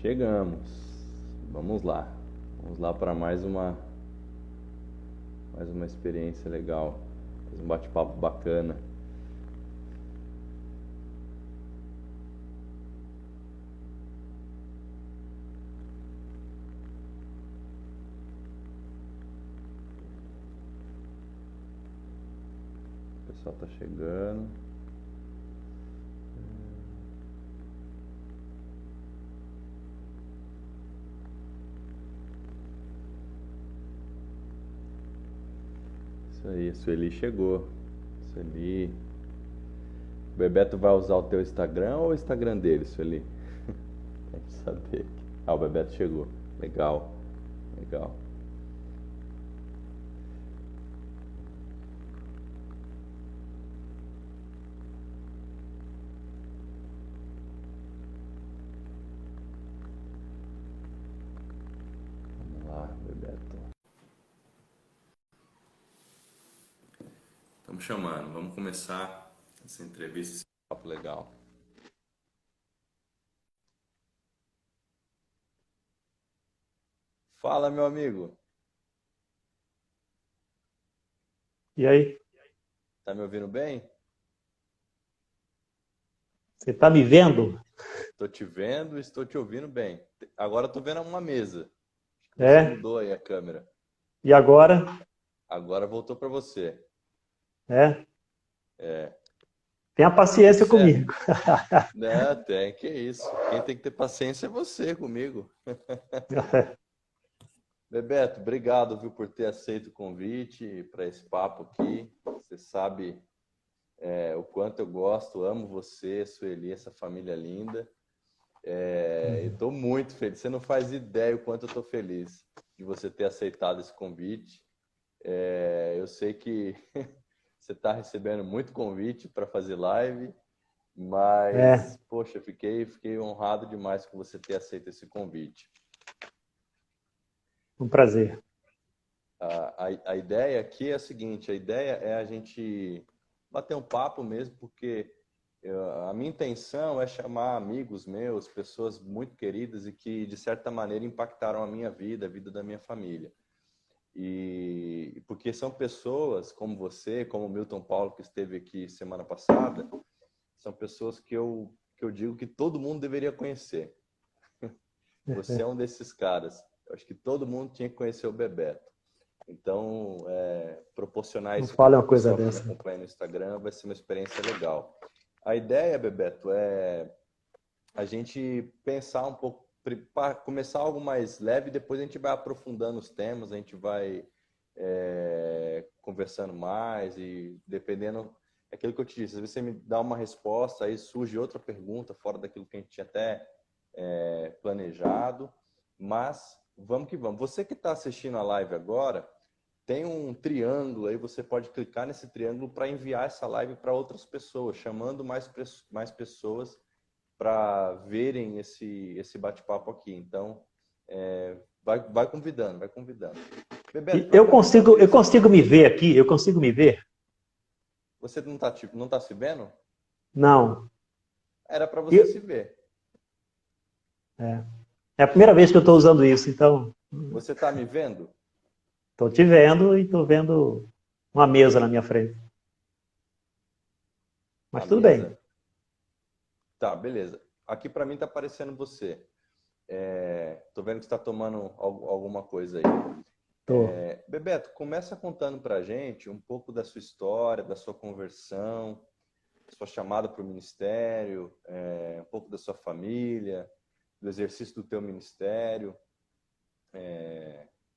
Chegamos. Vamos lá. Vamos lá para mais uma experiência legal. Mais um bate-papo bacana. O pessoal tá chegando. Isso aí, a Sueli chegou. Sueli. O Bebeto vai usar o teu Instagram ou o Instagram dele, Sueli? Tem que saber. Ah, o Bebeto chegou. Legal. Legal. Vamos lá, Bebeto. Estamos chamando. Vamos começar essa entrevista, esse papo legal. Fala, meu amigo. E aí, Tá me ouvindo bem? você está me vendo? Tô te vendo, estou te ouvindo bem. Agora tô vendo uma mesa. Acho que você É? mudou aí a câmera. E agora? Agora voltou para você. É? É, Tenha tudo paciência certo? comigo. Não, tem, que isso. Quem tem que ter paciência é você comigo. Bebeto, obrigado, viu, por ter aceito o convite para esse papo aqui. Você sabe, o quanto eu gosto, amo você, Sueli, essa família linda. Estou muito feliz. Você não faz ideia o quanto eu estou feliz de você ter aceitado esse convite. Eu sei que você está recebendo muito convite para fazer live, É, mas, poxa, fiquei honrado demais com você ter aceito esse convite. um prazer. A ideia aqui é a seguinte, a ideia é a gente bater um papo mesmo, porque a minha intenção é chamar amigos meus, pessoas muito queridas e que, de certa maneira, impactaram a minha vida, a vida da minha família. E porque são pessoas como você, como o Milton Paulo, que esteve aqui semana passada, são pessoas que eu digo que todo mundo deveria conhecer. Você é um desses caras. Eu acho que todo mundo tinha que conhecer o Bebeto. Então, proporcionar Não isso aqui fale para uma o coisa pessoal que me dessa. acompanha no Instagram vai ser uma experiência legal. A ideia, Bebeto, é a gente pensar um pouco, para começar algo mais leve, depois a gente vai aprofundando os temas, a gente vai conversando mais e dependendo, é aquilo que eu te disse, às vezes você me dá uma resposta, aí surge outra pergunta fora daquilo que a gente tinha até planejado, mas vamos que vamos. Você que está assistindo a live agora, tem um triângulo aí, você pode clicar nesse triângulo para enviar essa live para outras pessoas, chamando mais pessoas para verem esse bate-papo aqui. Então, vai convidando, vai convidando. Bebeto, E para começar, eu queria eu que você... consigo me ver aqui? Eu consigo me ver? Você não tá se vendo? Não. Era para você se Eu, ver. é. É a primeira vez que eu estou usando isso, então Você tá me vendo? estou te vendo e estou vendo uma mesa na minha frente. A Mas tudo bem. mesa? Tá, beleza. Aqui para mim tá aparecendo você. Tô vendo que você está tomando alguma coisa aí. Tô. Bebeto, começa contando para a gente um pouco da sua história, da sua conversão, sua chamada para o ministério, um pouco da sua família, do exercício do teu ministério.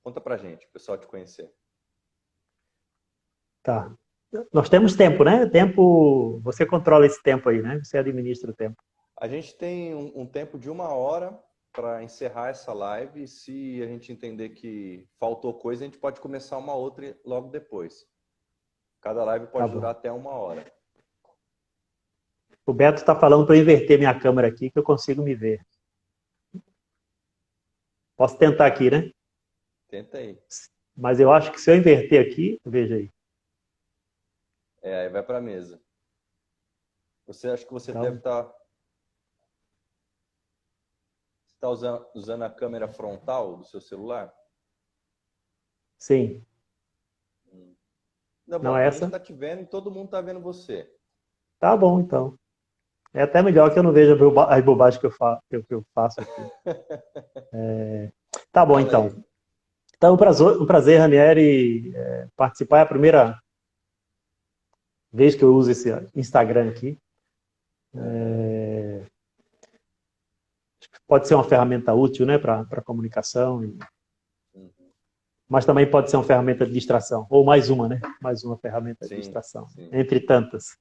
Conta para a gente, o pessoal te conhecer. Tá. Nós temos tempo, né? Tempo. Você controla esse tempo aí, né? Você administra o tempo. A gente tem um tempo de 1 hora para encerrar essa live. Se a gente entender que faltou coisa, a gente pode começar uma outra logo depois. Cada live Tá pode durar bom. até 1 hora. O Beto está falando para eu inverter minha câmera aqui, que eu consigo me ver. Posso tentar aqui, né? Tenta aí. Mas eu acho que se eu inverter aqui, veja aí. Aí vai para a mesa. Você acha que você deve Então, estar... está usando a câmera frontal do seu celular? Sim. Não é a essa? gente está te vendo e todo mundo está vendo você. Tá bom, então. É até melhor que eu não veja as bobagens que eu faço aqui. Tá bom, Fala então. aí. Então, um prazer, Ranieri, participar. É a primeira vez que eu uso esse Instagram aqui. Pode ser uma ferramenta útil, né, para comunicação, mas também pode ser uma ferramenta de distração. Ou mais uma, né? Mais uma ferramenta de distração, entre tantas.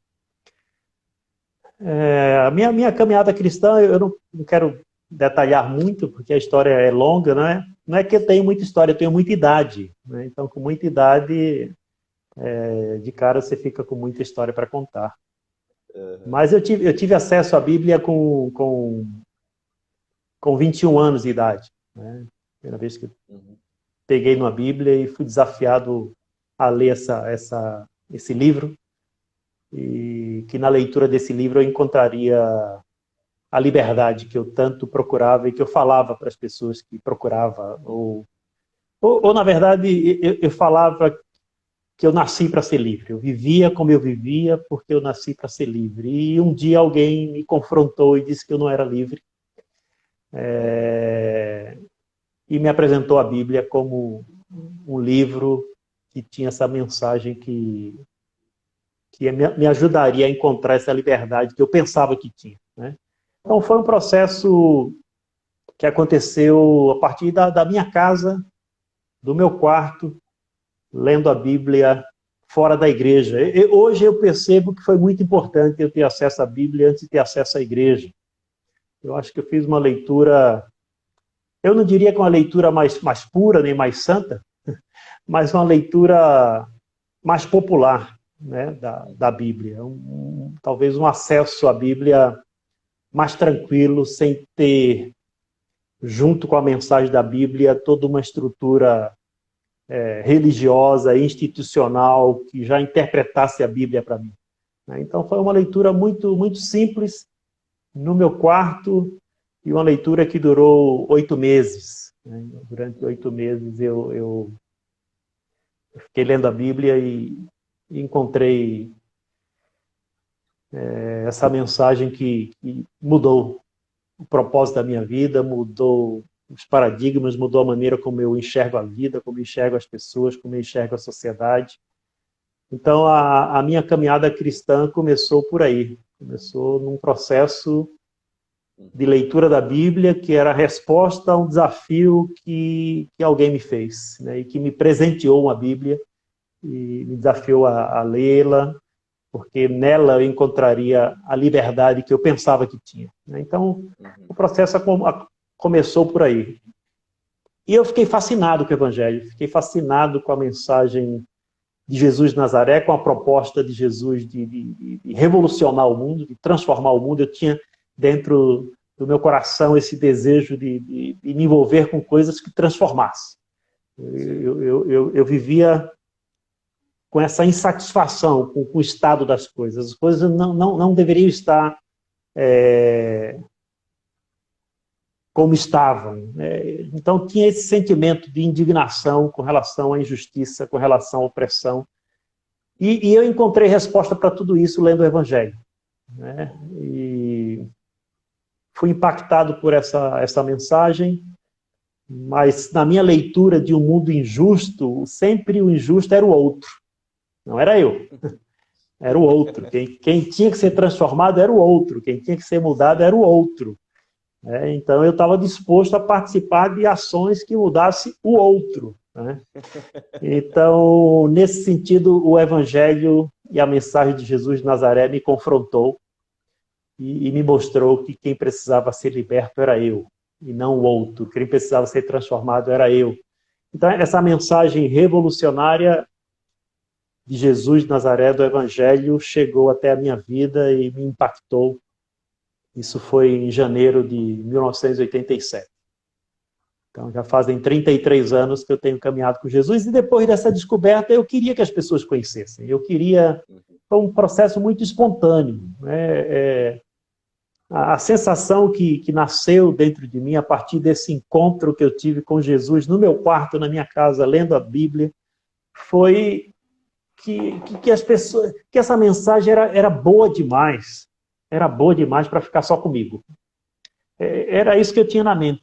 A minha caminhada cristã, eu não quero detalhar muito, porque a história é longa, né? Não é que eu tenho muita história, eu tenho muita idade. Né? Então, com muita idade, de cara você fica com muita história para contar. Mas eu tive acesso à Bíblia com 21 anos de idade. Né? Primeira vez que eu peguei numa Bíblia e fui desafiado a ler esse livro. E que na leitura desse livro eu encontraria a liberdade que eu tanto procurava e que eu falava para as pessoas que procurava. Ou na verdade, eu falava que eu nasci para ser livre. Eu vivia como eu vivia porque eu nasci para ser livre. E um dia alguém me confrontou e disse que eu não era livre. E me apresentou a Bíblia como um livro que tinha essa mensagem que me ajudaria a encontrar essa liberdade que eu pensava que tinha. Né? Então foi um processo que aconteceu a partir da minha casa, do meu quarto, lendo a Bíblia fora da igreja. Hoje eu percebo que foi muito importante eu ter acesso à Bíblia antes de ter acesso à igreja. Eu acho que eu fiz uma leitura, eu não diria que uma leitura mais pura nem mais santa, mas uma leitura mais popular, né, da Bíblia. Talvez um acesso à Bíblia mais tranquilo, sem ter, junto com a mensagem da Bíblia, toda uma estrutura religiosa, institucional, que já interpretasse a Bíblia para mim. Então foi uma leitura muito, muito simples, no meu quarto, e uma leitura que durou 8 meses. Né? Durante 8 meses eu fiquei lendo a Bíblia e encontrei essa mensagem que mudou o propósito da minha vida, mudou os paradigmas, mudou a maneira como eu enxergo a vida, como eu enxergo as pessoas, como eu enxergo a sociedade. Então, a minha caminhada cristã começou por aí. Começou num processo de leitura da Bíblia, que era a resposta a um desafio que alguém me fez, né? E que me presenteou uma Bíblia e me desafiou a lê-la, porque nela eu encontraria a liberdade que eu pensava que tinha. Então, o processo começou por aí. E eu fiquei fascinado com o Evangelho, fiquei fascinado com a mensagem de Jesus de Nazaré, com a proposta de Jesus de revolucionar o mundo, de transformar o mundo. Eu tinha dentro do meu coração esse desejo de me envolver com coisas que transformassem. Eu vivia com essa insatisfação com o estado das coisas. As coisas não deveriam estar como estavam. Então tinha esse sentimento de indignação com relação à injustiça, com relação à opressão. E eu encontrei resposta para tudo isso lendo o Evangelho. Né? E fui impactado por essa mensagem, mas na minha leitura de um mundo injusto, sempre o injusto era o outro. Não era eu, era o outro. Quem tinha que ser transformado era o outro, quem tinha que ser mudado era o outro. Então eu estava disposto a participar de ações que mudassem o outro. Né? Então, nesse sentido, o Evangelho e a mensagem de Jesus de Nazaré me confrontou e me mostrou que quem precisava ser liberto era eu, e não o outro. Quem precisava ser transformado era eu. Então, essa mensagem revolucionária de Jesus de Nazaré, do Evangelho, chegou até a minha vida e me impactou. Isso foi em janeiro de 1987. Então, já fazem 33 anos que eu tenho caminhado com Jesus, e depois dessa descoberta, eu queria que as pessoas conhecessem. Foi um processo muito espontâneo. Né? A sensação que nasceu dentro de mim a partir desse encontro que eu tive com Jesus no meu quarto, na minha casa, lendo a Bíblia, foi que as pessoas, que essa mensagem era boa demais. Era boa demais para ficar só comigo. Era isso que eu tinha na mente.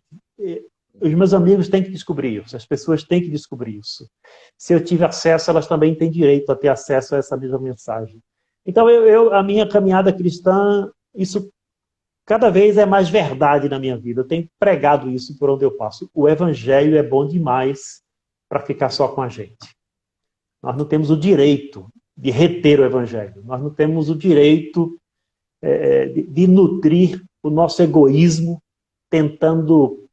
Os meus amigos têm que descobrir isso, as pessoas têm que descobrir isso. Se eu tive acesso, elas também têm direito a ter acesso a essa mesma mensagem. Então, a minha caminhada cristã, isso cada vez é mais verdade na minha vida. Eu tenho pregado isso por onde eu passo. O evangelho é bom demais para ficar só com a gente. Nós não temos o direito de reter o evangelho. Nós não temos o direito de nutrir o nosso egoísmo tentando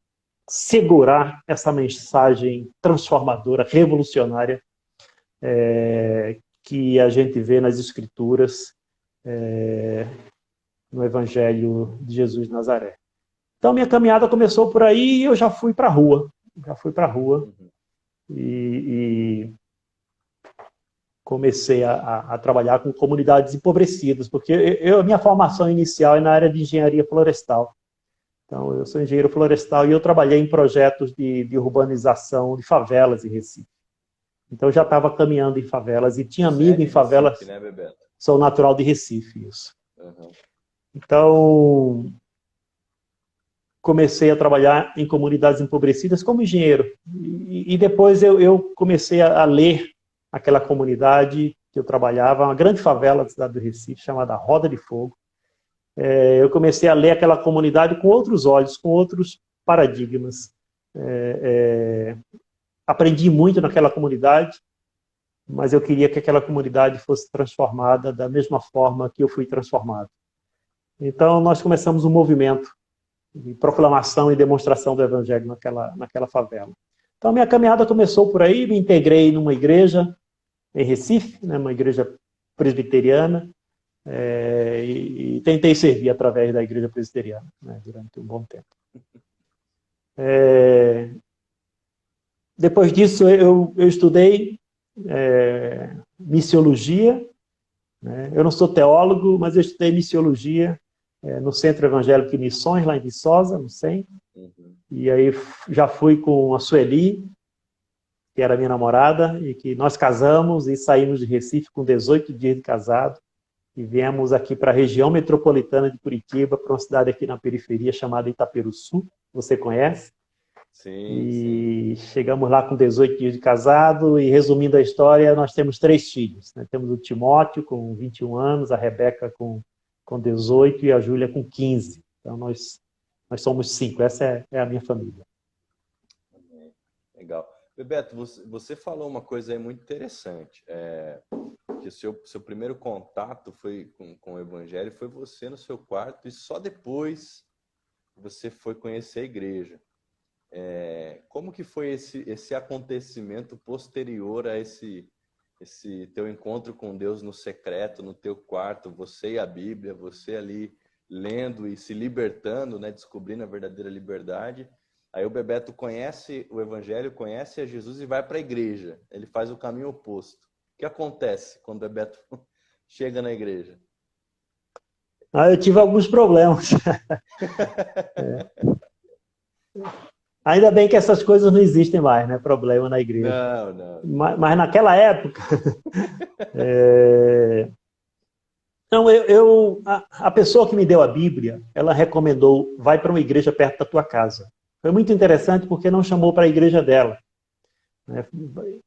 segurar essa mensagem transformadora, revolucionária, que a gente vê nas Escrituras, no Evangelho de Jesus de Nazaré. Então, minha caminhada começou por aí e eu já fui para a rua. E comecei a trabalhar com comunidades empobrecidas, porque a minha formação inicial é na área de engenharia florestal. Então, eu sou engenheiro florestal e eu trabalhei em projetos de urbanização de favelas em Recife. Então, eu já estava caminhando em favelas e tinha amigo em favelas. Recife, né, Bebeto? Sou natural de Recife, isso. Uhum. Então, comecei a trabalhar em comunidades empobrecidas como engenheiro. E depois eu comecei a ler aquela comunidade que eu trabalhava, uma grande favela da cidade do Recife, chamada Roda de Fogo. Eu comecei a ler aquela comunidade com outros olhos, com outros paradigmas. Aprendi muito naquela comunidade, mas eu queria que aquela comunidade fosse transformada da mesma forma que eu fui transformado. Então, nós começamos um movimento de proclamação e demonstração do Evangelho naquela favela. Então, a minha caminhada começou por aí, me integrei numa igreja em Recife, né, uma igreja presbiteriana, e tentei servir através da igreja presbiteriana, né, durante um bom tempo. Depois disso, eu estudei missiologia, né? Eu não sou teólogo, mas eu estudei missiologia no Centro Evangélico de Missões, lá em Viçosa, no centro. Uhum. E aí já fui com a Sueli, que era minha namorada, e que nós casamos e saímos de Recife com 18 dias de casado e viemos aqui para a região metropolitana de Curitiba, para uma cidade aqui na periferia chamada Itaperuçu, você conhece? Sim, e chegamos lá com 18 dias de casado e, resumindo a história, nós temos 3 filhos. Né? Temos o Timóteo com 21 anos, a Rebeca com 18 e a Júlia com 15. Então, nós somos 5. Essa é a minha família. Legal. Bebeto, você falou uma coisa aí muito interessante, que o seu primeiro contato foi com o Evangelho foi você no seu quarto e só depois você foi conhecer a igreja. Como que foi esse acontecimento posterior a esse teu encontro com Deus no secreto, no teu quarto, você e a Bíblia, você ali lendo e se libertando, né, descobrindo a verdadeira liberdade. Aí o Bebeto conhece o Evangelho, conhece a Jesus e vai para a igreja. Ele faz o caminho oposto. O que acontece quando o Bebeto chega na igreja? Eu tive alguns problemas. Ainda bem que essas coisas não existem mais, né? Problema na igreja. Não. Mas naquela época... Não, a pessoa que me deu a Bíblia, ela recomendou, vai para uma igreja perto da tua casa. Foi muito interessante porque não chamou para a igreja dela.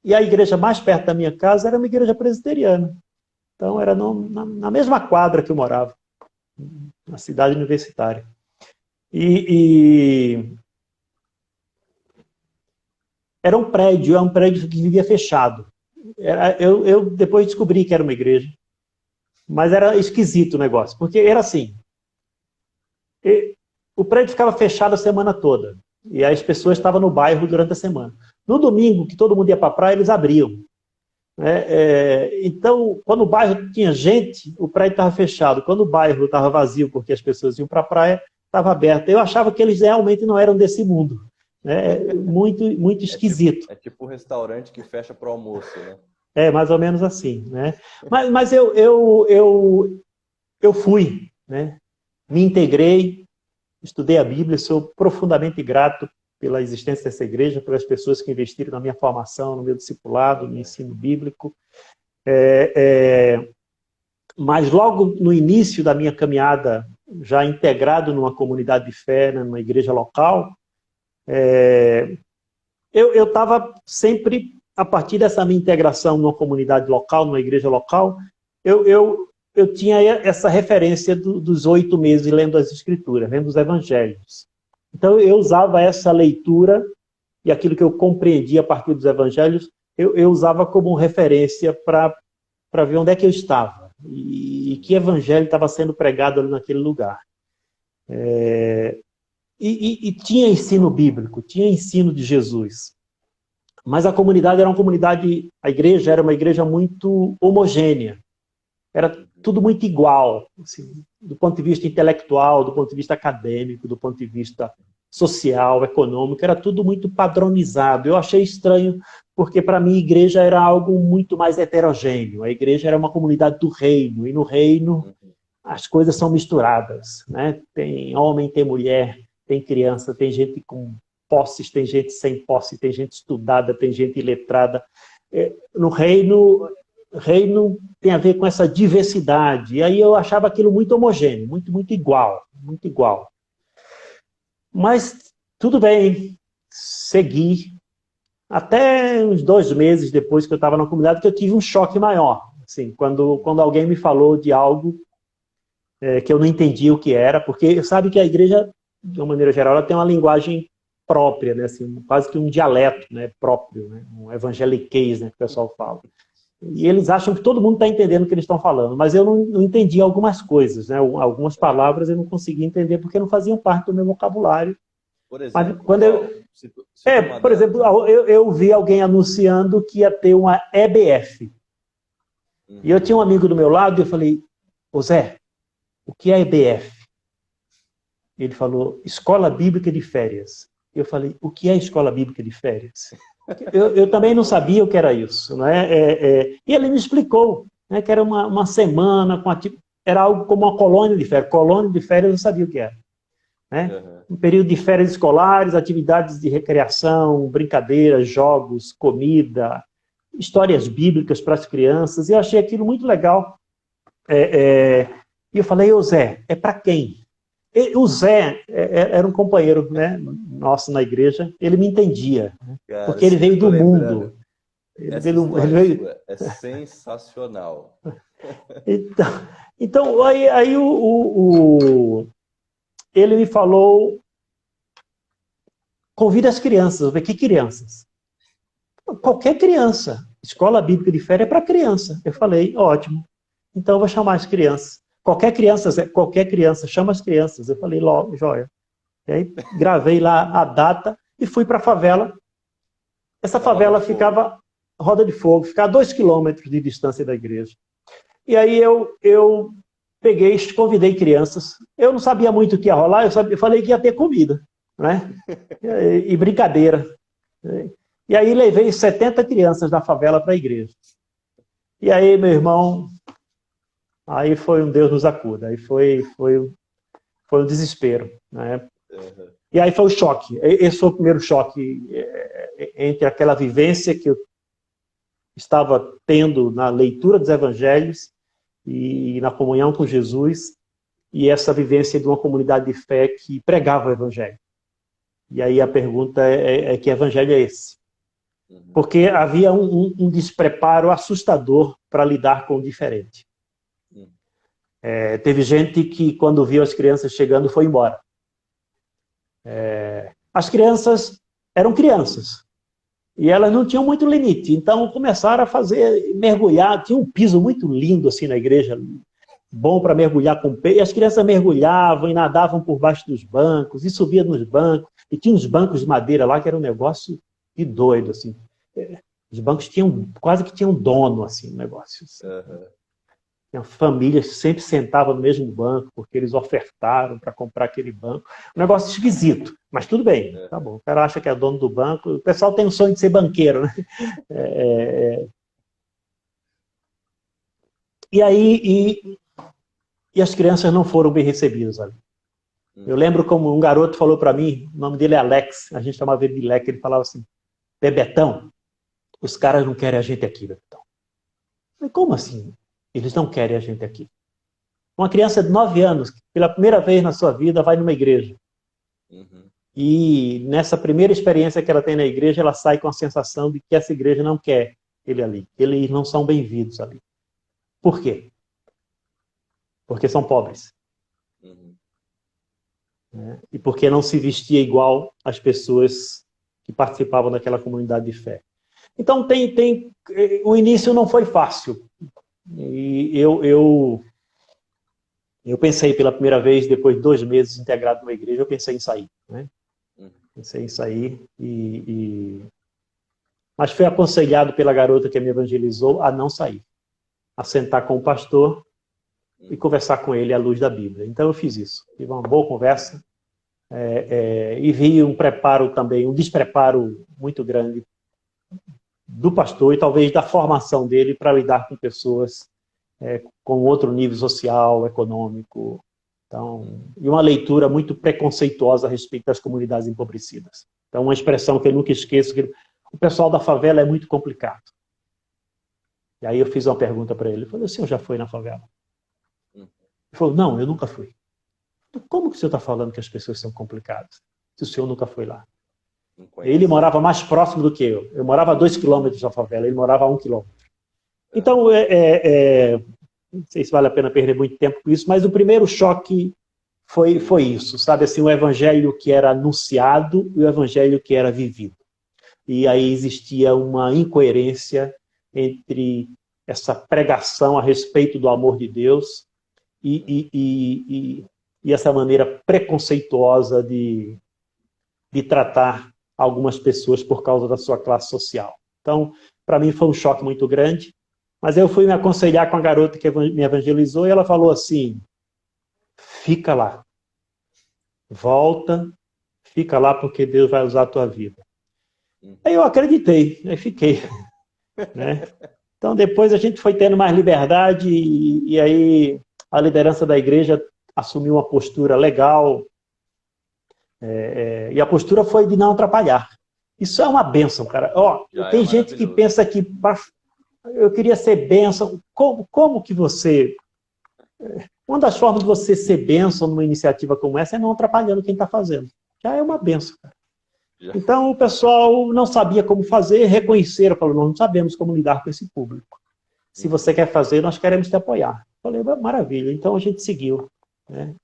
E a igreja mais perto da minha casa era uma igreja presbiteriana. Então era na mesma quadra que eu morava, na cidade universitária. Era um prédio que vivia fechado. Eu depois descobri que era uma igreja. Mas era esquisito o negócio, porque era assim. O prédio ficava fechado a semana toda. E as pessoas estavam no bairro durante a semana. No domingo, que todo mundo ia para a praia, eles abriam. Então, quando o bairro tinha gente, o prédio estava fechado. Quando o bairro estava vazio, porque as pessoas iam para a praia, estava aberto. Eu achava que eles realmente não eram desse mundo. Muito, muito esquisito. É tipo um restaurante que fecha para o almoço, né? Mais ou menos assim, né? Mas eu fui, né? me integrei, estudei a Bíblia, sou profundamente grato pela existência dessa igreja, pelas pessoas que investiram na minha formação, no meu discipulado, no ensino bíblico. Mas logo no início da minha caminhada, já integrado numa comunidade de fé, numa igreja local, eu estava sempre, a partir dessa minha integração numa comunidade local, numa igreja local, eu tinha essa referência dos 8 meses lendo as Escrituras, lendo os Evangelhos. Então eu usava essa leitura e aquilo que eu compreendia a partir dos Evangelhos, eu usava como referência para ver onde é que eu estava e que evangelho estava sendo pregado ali naquele lugar. E tinha ensino bíblico, tinha ensino de Jesus. Mas a comunidade era uma comunidade, a igreja era uma igreja muito homogênea. Era tudo muito igual, assim, do ponto de vista intelectual, do ponto de vista acadêmico, do ponto de vista social, econômico, era tudo muito padronizado. Eu achei estranho, porque para mim a igreja era algo muito mais heterogêneo. A igreja era uma comunidade do reino, e no reino as coisas são misturadas, né? Tem homem, tem mulher, tem criança, tem gente com posses, tem gente sem posse, tem gente estudada, tem gente iletrada. No reino tem a ver com essa diversidade. E aí eu achava aquilo muito homogêneo, muito igual, muito igual. Mas tudo bem, segui. Até uns 2 meses depois que eu estava na comunidade, que eu tive um choque maior. Assim, quando alguém me falou de algo que eu não entendia o que era, porque sabe que a igreja, de uma maneira geral, ela tem uma linguagem própria, né? Assim, quase que um dialeto, né? Próprio, né? Um evangeliquez, né? Que o pessoal fala. E eles acham que todo mundo está entendendo o que eles estão falando, mas eu não entendi algumas coisas, né? Algumas palavras eu não conseguia entender porque não faziam parte do meu vocabulário. Por exemplo, mas quando por exemplo, eu vi alguém anunciando que ia ter uma EBF. E eu tinha um amigo do meu lado e eu falei, ô Zé, o que é EBF? Ele falou, Escola Bíblica de Férias. Eu falei, o que é Escola Bíblica de Férias? Eu também não sabia o que era isso. Né? E ele me explicou, né, que era uma semana, era algo como uma colônia de férias. Colônia de férias eu sabia o que era. Né? Um período de férias escolares, atividades de recreação, brincadeiras, jogos, comida, histórias bíblicas para as crianças. E eu achei aquilo muito legal. E eu falei, ô Zé, é para quem? O Zé era um companheiro, né, nosso na igreja, ele me entendia, né, porque ele veio do mundo. Ele veio... É sensacional. Então aí ele me falou, convida as crianças. Eu falei, que crianças? Qualquer criança. Escola Bíblica de Férias é para criança. Eu falei, ótimo. Então eu vou chamar as crianças. Qualquer criança, chama as crianças. Eu falei, logo, joia. E aí gravei lá a data e fui para a favela. Essa favela ficava, Roda de Fogo, ficava a 2 quilômetros de distância da igreja. E aí eu peguei, convidei crianças. Eu não sabia muito o que ia rolar, eu falei que ia ter comida, né? E brincadeira. E aí levei 70 crianças da favela para a igreja. E aí, meu irmão, aí foi um Deus nos acuda. Aí foi um desespero, né? E aí foi o choque. Esse foi o primeiro choque entre aquela vivência que eu estava tendo na leitura dos evangelhos e na comunhão com Jesus, e essa vivência de uma comunidade de fé que pregava o evangelho. E aí a pergunta é que evangelho é esse? Porque havia um despreparo assustador para lidar com o diferente. Teve gente que, quando viu as crianças chegando, foi embora. As crianças eram crianças. E elas não tinham muito limite. Então começaram a mergulhar. Tinha um piso muito lindo assim na igreja, bom para mergulhar com o pé. E as crianças mergulhavam e nadavam por baixo dos bancos, e subiam nos bancos. E tinha uns bancos de madeira lá que era um negócio de doido, assim. Os bancos quase que tinham dono, assim, o negócio. Assim. Tinha famílias que sempre sentavam no mesmo banco, porque eles ofertaram para comprar aquele banco. Um negócio esquisito, mas tudo bem, tá bom. O cara acha que é dono do banco. O pessoal tem o sonho de ser banqueiro, né? E aí, e as crianças não foram bem recebidas ali. Eu lembro como um garoto falou para mim, o nome dele é Alex, a gente chamava ele de Leque, ele falava assim, Bebetão, os caras não querem a gente aqui, Bebetão. Eu falei, como assim? Eles não querem a gente aqui. Uma criança de 9 anos, que pela primeira vez na sua vida vai numa igreja. E nessa primeira experiência que ela tem na igreja, ela sai com a sensação de que essa igreja não quer ele ali. Eles não são bem-vindos ali. Por quê? Porque são pobres. E porque não se vestia igual às pessoas que participavam daquela comunidade de fé. Então, o início não foi fácil. E eu pensei pela primeira vez, depois de 2 meses integrado numa igreja, eu pensei em sair. Né? Pensei em sair, mas fui aconselhado pela garota que me evangelizou a não sair. A sentar com o pastor e conversar com ele à luz da Bíblia. Então eu fiz isso. Tive uma boa conversa e vi um preparo também, um despreparo muito grande do pastor e talvez da formação dele para lidar com pessoas com outro nível social, econômico. Então, e uma leitura muito preconceituosa a respeito das comunidades empobrecidas. Então, uma expressão que eu nunca esqueço, que o pessoal da favela é muito complicado. E aí eu fiz uma pergunta para ele. Eu falei, o senhor já foi na favela? Ele falou, não, eu nunca fui. Como que o senhor está falando que as pessoas são complicadas? Se o senhor nunca foi lá. Ele morava mais próximo do que eu. Eu morava a 2 quilômetros da favela, ele morava a 1 quilômetro. Então, não sei se vale a pena perder muito tempo com isso, mas o primeiro choque foi isso, sabe? Assim, o evangelho que era anunciado e o evangelho que era vivido. E aí existia uma incoerência entre essa pregação a respeito do amor de Deus e essa maneira preconceituosa de tratar algumas pessoas por causa da sua classe social. Então, para mim foi um choque muito grande, mas eu fui me aconselhar com a garota que me evangelizou e ela falou assim, fica lá, volta, fica lá porque Deus vai usar a tua vida. Aí eu acreditei, aí fiquei. Né? Então depois a gente foi tendo mais liberdade e aí a liderança da igreja assumiu uma postura legal, e a postura foi de não atrapalhar. Isso é uma bênção, cara. Tem gente que pensa que eu queria ser bênção. Como que você... Uma das formas de você ser bênção numa iniciativa como essa é não atrapalhando quem está fazendo. Já é uma bênção, cara. Então o pessoal não sabia como fazer, reconheceram, falaram, nós não sabemos como lidar com esse público. Se você quer fazer, nós queremos te apoiar. Falei, maravilha. Então a gente seguiu. Né?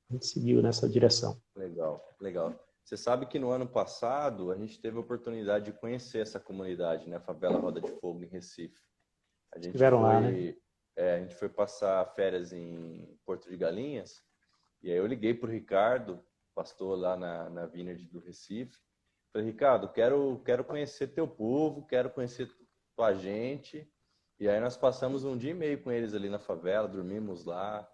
A gente seguiu nessa direção. Legal, legal. Você sabe que no ano passado a gente teve a oportunidade de conhecer essa comunidade, né? Favela Roda de Fogo, em Recife. A gente lá, né? A gente foi passar férias em Porto de Galinhas e aí eu liguei para o Ricardo, pastor lá na Vineyard do Recife. Falei, Ricardo, quero conhecer teu povo, quero conhecer tua gente. E aí nós passamos 1 dia e meio com eles ali na favela, dormimos lá,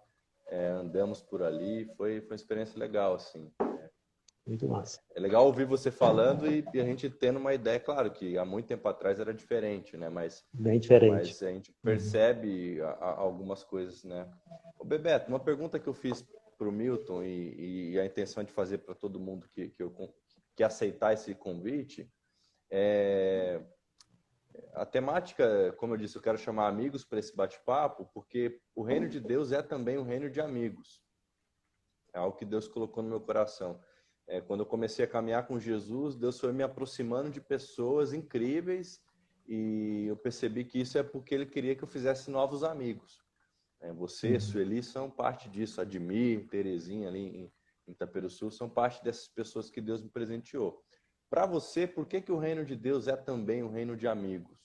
andamos por ali. Foi uma experiência legal, assim. Muito massa. É legal ouvir você falando e a gente tendo uma ideia, claro que há muito tempo atrás era diferente, né? Bem diferente. Mas a gente percebe algumas coisas, né? Ô, Bebeto, uma pergunta que eu fiz para o Milton e a intenção de fazer para todo mundo que aceitar esse convite a temática, como eu disse, eu quero chamar amigos para esse bate-papo, porque o reino de Deus é também um reino de amigos. É algo que Deus colocou no meu coração. Quando eu comecei a caminhar com Jesus, Deus foi me aproximando de pessoas incríveis e eu percebi que isso é porque Ele queria que eu fizesse novos amigos. Você, Sueli, são parte disso. Admir, Terezinha ali em Itaperuçu, são parte dessas pessoas que Deus me presenteou. Para você, por que o reino de Deus é também um reino de amigos?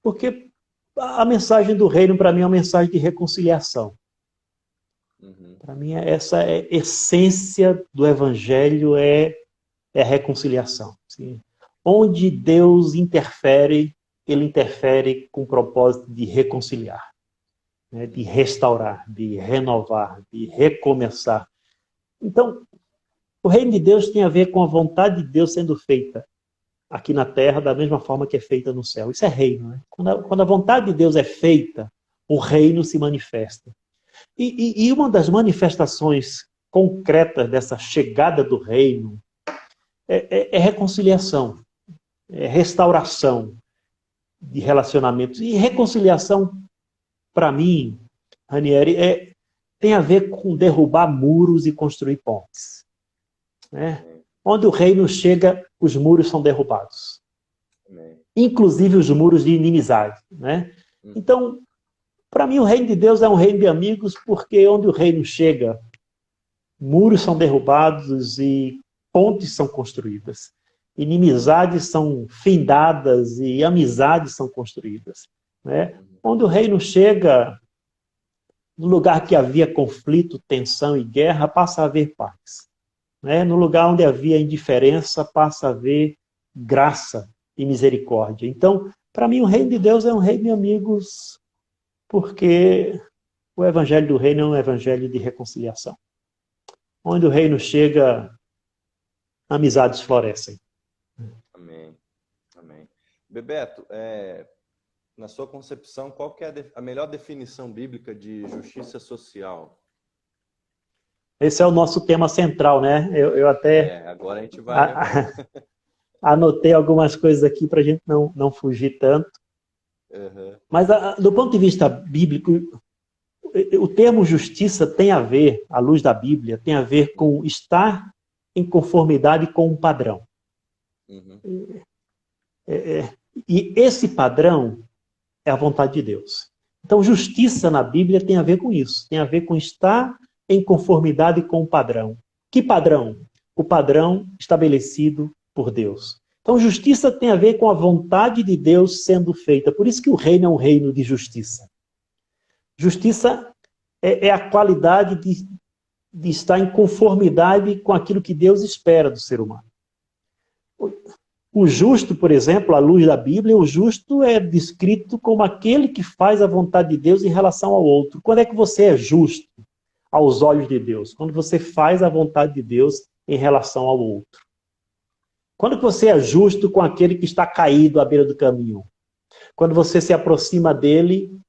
Porque a mensagem do reino, para mim, é uma mensagem de reconciliação. Para mim, essa é a essência do evangelho, é a reconciliação. Sim. Onde Deus interfere, Ele interfere com o propósito de reconciliar, né? De restaurar, de renovar, de recomeçar. Então, o reino de Deus tem a ver com a vontade de Deus sendo feita aqui na terra da mesma forma que é feita no céu. Isso é reino, né? Quando a vontade de Deus é feita, o reino se manifesta. E uma das manifestações concretas dessa chegada do reino é reconciliação, é restauração de relacionamentos. E reconciliação, para mim, Ranieri, tem a ver com derrubar muros e construir pontes. Né? Onde o reino chega, os muros são derrubados. Inclusive os muros de inimizade. Né? Então, para mim, o reino de Deus é um reino de amigos, porque onde o reino chega, muros são derrubados e pontes são construídas. Inimizades são findadas e amizades são construídas. Né? Onde o reino chega, no lugar que havia conflito, tensão e guerra, passa a haver paz. Né? No lugar onde havia indiferença, passa a haver graça e misericórdia. Então, para mim, o reino de Deus é um reino de amigos, porque o evangelho do reino é um evangelho de reconciliação. Onde o reino chega, amizades florescem. Amém. Amém. Bebeto, na sua concepção, qual que é a melhor definição bíblica de justiça social? Esse é o nosso tema central, né? Eu até agora a gente vai... anotei algumas coisas aqui para a gente não fugir tanto. Uhum. Mas, do ponto de vista bíblico, o termo justiça tem a ver, à luz da Bíblia, tem a ver com estar em conformidade com um padrão. Uhum. E esse padrão é a vontade de Deus. Então, justiça na Bíblia tem a ver com isso. Tem a ver com estar em conformidade com o padrão. Que padrão? O padrão estabelecido por Deus. Então, justiça tem a ver com a vontade de Deus sendo feita. Por isso que o reino é um reino de justiça. Justiça é a qualidade de estar em conformidade com aquilo que Deus espera do ser humano. O justo, por exemplo, à luz da Bíblia, o justo é descrito como aquele que faz a vontade de Deus em relação ao outro. Quando é que você é justo aos olhos de Deus? Quando você faz a vontade de Deus em relação ao outro. Quando você é justo com aquele que está caído à beira do caminho? Quando você se aproxima dele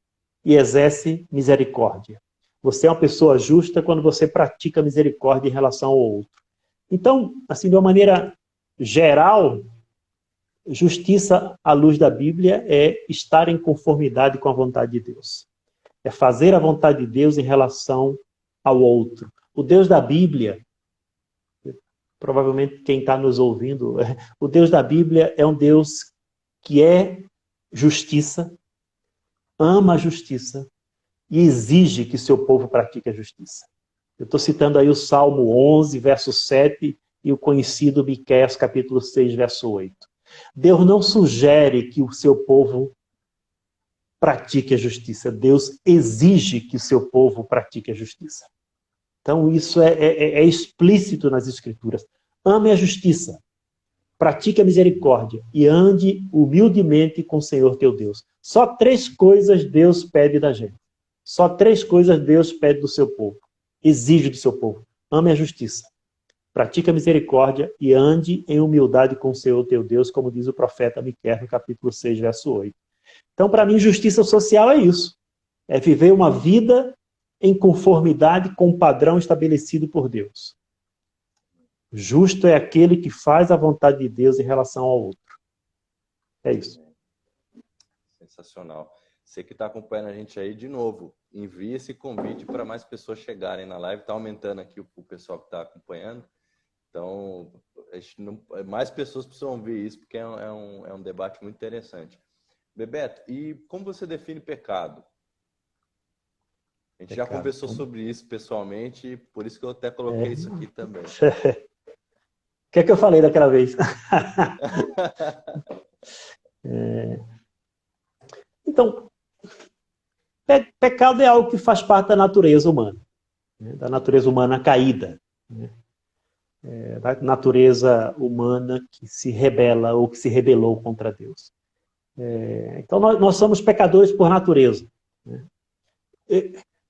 e exerce misericórdia. Você é uma pessoa justa quando você pratica misericórdia em relação ao outro. Então, assim, de uma maneira geral, justiça à luz da Bíblia é estar em conformidade com a vontade de Deus. É fazer a vontade de Deus em relação ao outro. O Deus da Bíblia, provavelmente quem está nos ouvindo, o Deus da Bíblia é um Deus que é justiça, ama a justiça e exige que seu povo pratique a justiça. Eu estou citando aí o Salmo 11, verso 7 e o conhecido Miqueias, capítulo 6, verso 8. Deus não sugere que o seu povo pratique a justiça. Deus exige que o seu povo pratique a justiça. Então isso é explícito nas Escrituras. Ame a justiça, pratique a misericórdia e ande humildemente com o Senhor teu Deus. Só 3 coisas Deus pede da gente. Só 3 coisas Deus pede do seu povo. Exige do seu povo. Ame a justiça, pratique a misericórdia e ande em humildade com o Senhor teu Deus, como diz o profeta Miqueias no capítulo 6, verso 8. Então, para mim, justiça social é isso. É viver uma vida em conformidade com o padrão estabelecido por Deus. Justo é aquele que faz a vontade de Deus em relação ao outro. É isso. Sensacional. Você que está acompanhando a gente aí, de novo, envie esse convite para mais pessoas chegarem na live. Está aumentando aqui o pessoal que está acompanhando. Então, mais pessoas precisam ver isso, porque é um debate muito interessante. Bebeto, e como você define pecado? A gente já conversou sobre isso pessoalmente, por isso que eu até coloquei isso aqui também. O que é que eu falei daquela vez? Então, pecado é algo que faz parte da natureza humana, né? Da natureza humana caída, né? Da natureza humana que se rebela ou que se rebelou contra Deus. Então, nós somos pecadores por natureza, né?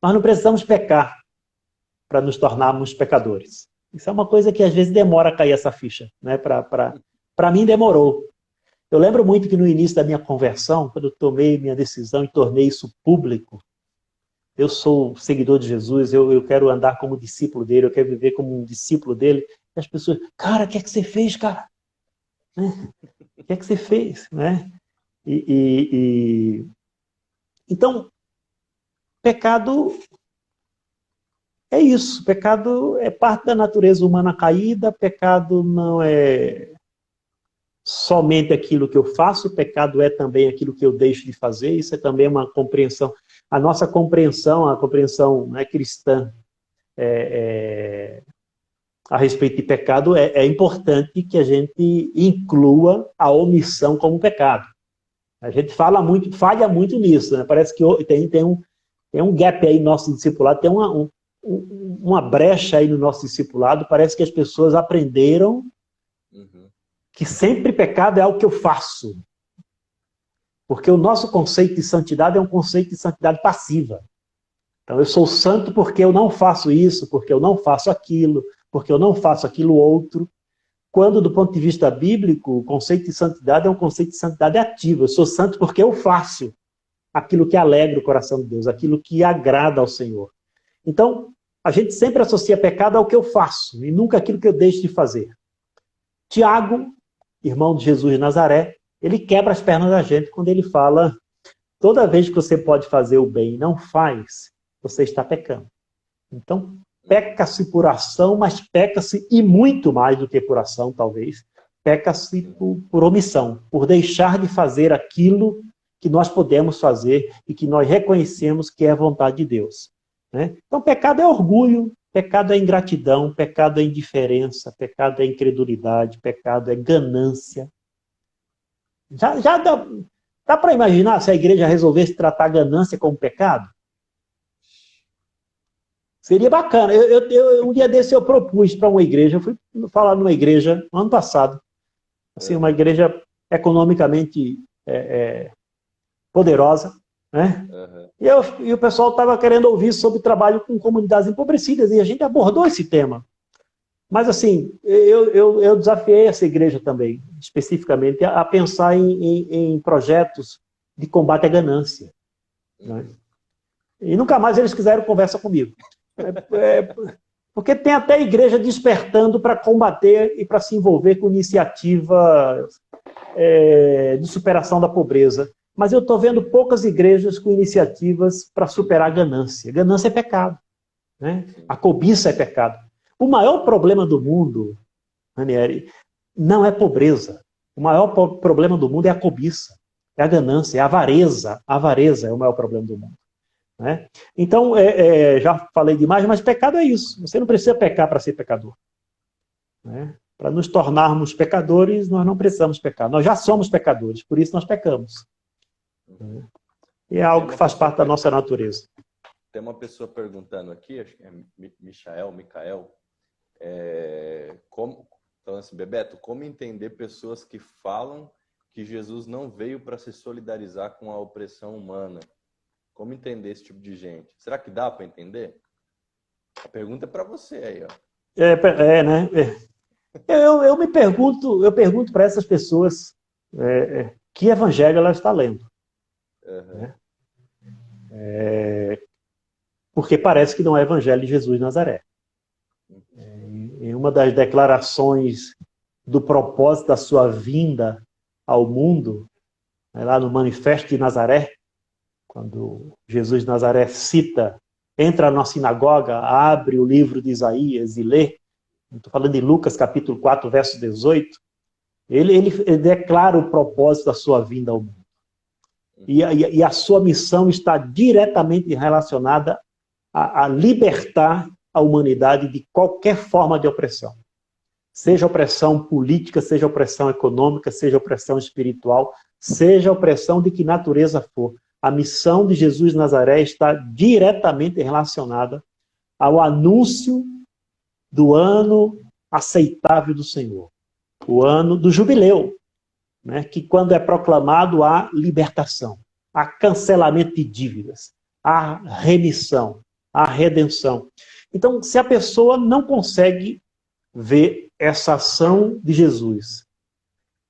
Nós não precisamos pecar para nos tornarmos pecadores. Isso é uma coisa que às vezes demora a cair essa ficha, né? Para mim demorou. Eu lembro muito que no início da minha conversão, quando eu tomei minha decisão e tornei isso público, eu sou seguidor de Jesus, eu quero andar como discípulo dele, eu quero viver como um discípulo dele. E as pessoas, cara, o que é que você fez, cara? Né? O que é que você fez? Né? Então, pecado é isso. Pecado é parte da natureza humana caída. Pecado não é somente aquilo que eu faço. Pecado é também aquilo que eu deixo de fazer. Isso é também uma compreensão. A nossa compreensão, a compreensão, né, cristã a respeito de pecado, é importante que a gente inclua a omissão como pecado. A gente falha muito nisso, né? Parece que tem um gap aí no nosso discipulado, tem uma brecha aí no nosso discipulado. Parece que as pessoas aprenderam que sempre pecado é algo que eu faço. Porque o nosso conceito de santidade é um conceito de santidade passiva. Então, eu sou santo porque eu não faço isso, porque eu não faço aquilo, porque eu não faço aquilo outro. Quando, do ponto de vista bíblico, o conceito de santidade é um conceito de santidade ativa. Eu sou santo porque eu faço aquilo que alegra o coração de Deus, aquilo que agrada ao Senhor. Então, a gente sempre associa pecado ao que eu faço, e nunca aquilo que eu deixo de fazer. Tiago, irmão de Jesus de Nazaré, ele quebra as pernas da gente quando ele fala: toda vez que você pode fazer o bem e não faz, você está pecando. Então, peca-se por ação, mas peca-se, e muito mais do que por ação, talvez, peca-se por omissão, por deixar de fazer aquilo que nós podemos fazer e que nós reconhecemos que é a vontade de Deus. Né? Então, pecado é orgulho, pecado é ingratidão, pecado é indiferença, pecado é incredulidade, pecado é ganância. Já dá para imaginar se a igreja resolvesse tratar a ganância como pecado? Seria bacana. Um dia desse eu propus para uma igreja, eu fui falar numa igreja no ano passado, assim, uma igreja economicamente poderosa, né? E o pessoal estava querendo ouvir sobre trabalho com comunidades empobrecidas, e a gente abordou esse tema. Mas, assim, eu desafiei essa igreja também, especificamente, a pensar em projetos de combate à ganância. Né? E nunca mais eles quiseram conversa comigo. Porque tem até igreja despertando para combater e para se envolver com iniciativa de superação da pobreza. Mas eu estou vendo poucas igrejas com iniciativas para superar a ganância. Ganância é pecado. Né? A cobiça é pecado. O maior problema do mundo, Ranieri, não é pobreza. O maior problema do mundo é a cobiça, é a ganância, é a avareza. A avareza é o maior problema do mundo. Né? Então, já falei demais, mas pecado é isso. Você não precisa pecar para ser pecador. Né? Para nos tornarmos pecadores, nós não precisamos pecar. Nós já somos pecadores, por isso nós pecamos. E é algo que faz parte da nossa natureza. Tem uma pessoa perguntando aqui, acho que é Micael, então assim, Bebeto, como entender pessoas que falam que Jesus não veio para se solidarizar com a opressão humana? Como entender esse tipo de gente? Será que dá para entender? A pergunta é para você aí, ó. Né? Eu pergunto para essas pessoas que evangelho ela está lendo. Né? Porque parece que não é evangelho de Jesus de Nazaré. Em uma das declarações do propósito da sua vinda ao mundo, lá no Manifesto de Nazaré, quando Jesus de Nazaré entra na sinagoga, abre o livro de Isaías e lê, estou falando de Lucas capítulo 4, verso 18, ele declara o propósito da sua vinda ao mundo. E a sua missão está diretamente relacionada a libertar a humanidade de qualquer forma de opressão. Seja opressão política, seja opressão econômica, seja opressão espiritual, seja opressão de que natureza for. A missão de Jesus de Nazaré está diretamente relacionada ao anúncio do ano aceitável do Senhor. O ano do jubileu, né? Que quando é proclamado há libertação, há cancelamento de dívidas, há remissão, há redenção. Então, se a pessoa não consegue ver essa ação de Jesus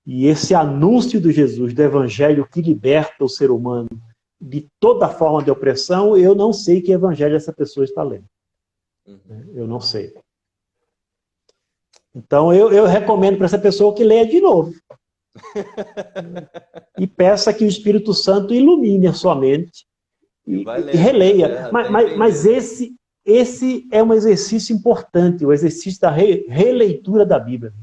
E esse anúncio de Jesus, do evangelho que liberta o ser humano de toda forma de opressão, eu não sei que evangelho essa pessoa está lendo. Eu não sei. Então, eu recomendo para essa pessoa que leia de novo. E peça que o Espírito Santo ilumine a sua mente e releia. Mas esse é um exercício importante, o exercício da releitura da Bíblia.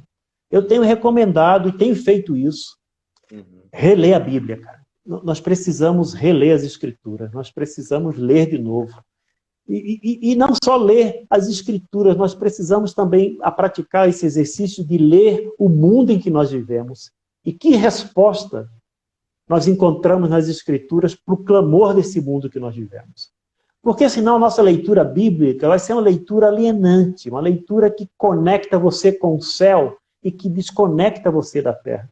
Eu tenho recomendado e tenho feito isso. Reler a Bíblia, cara. Nós precisamos reler as Escrituras, nós precisamos ler de novo. E não só ler as Escrituras, nós precisamos também praticar esse exercício de ler o mundo em que nós vivemos. E que resposta nós encontramos nas Escrituras para o clamor desse mundo que nós vivemos. Porque senão a nossa leitura bíblica vai ser uma leitura alienante, uma leitura que conecta você com o céu e que desconecta você da terra.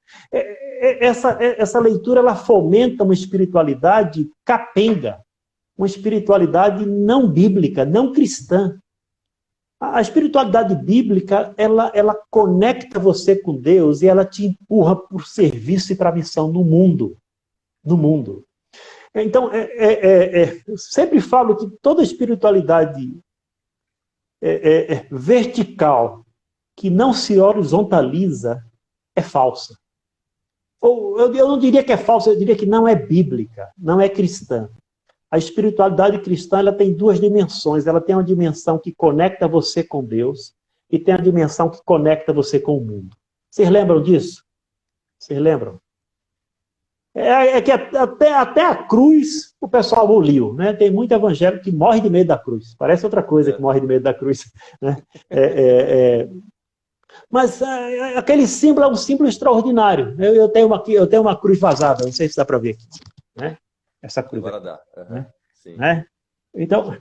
Essa leitura ela fomenta uma espiritualidade capenga, uma espiritualidade não bíblica, não cristã. A espiritualidade bíblica, ela conecta você com Deus e ela te empurra para o serviço e para a missão no mundo. No mundo. Então, eu sempre falo que toda espiritualidade vertical, que não se horizontaliza, é falsa. Ou eu não diria que é falsa, eu diria que não é bíblica, não é cristã. A espiritualidade cristã ela tem duas dimensões. Ela tem uma dimensão que conecta você com Deus e tem a dimensão que conecta você com o mundo. Vocês lembram disso? Vocês lembram? É que até a cruz o pessoal aboliu, né? Tem muito evangélico que morre de medo da cruz. Parece outra coisa que morre de medo da cruz. Né? Mas aquele símbolo é um símbolo extraordinário. Eu tenho uma cruz vazada, não sei se dá para ver aqui. Né? Essa cruz. Agora dá. Né? Sim. Né? Então,